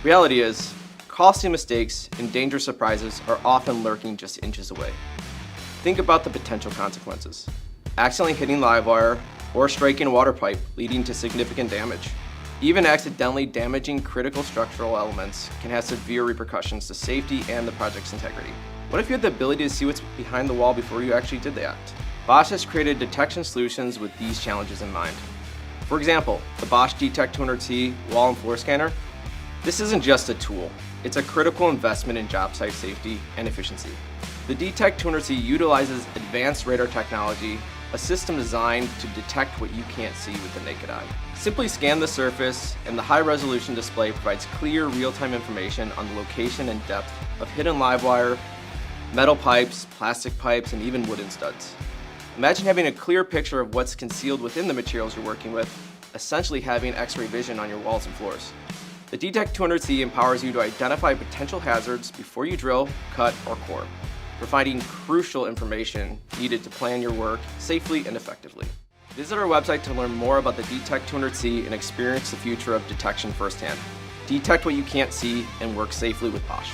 Reality is, costly mistakes and dangerous surprises are often lurking just inches away. Think about the potential consequences. Accidentally hitting live wire or striking a water pipe, leading to significant damage. Even accidentally damaging critical structural elements can have severe repercussions to safety and the project's integrity. What if you had the ability to see what's behind the wall before you actually did the act? Bosch has created detection solutions with these challenges in mind. For example, the Bosch D-TECT200C wall and floor scanner. This isn't just a tool, it's a critical investment in job site safety and efficiency. The D-TECT200C utilizes advanced radar technology, a system designed to detect what you can't see with the naked eye. Simply scan the surface, and the high-resolution display provides clear real-time information on the location and depth of hidden live wire, metal pipes, plastic pipes, and even wooden studs. Imagine having a clear picture of what's concealed within the materials you're working with, essentially having X-ray vision on your walls and floors. The D-TECT200C empowers you to identify potential hazards before you drill, cut, or core, providing crucial information needed to plan your work safely and effectively. Visit our website to learn more about the D-TECT200C and experience the future of detection firsthand. Detect what you can't see and work safely with Bosch.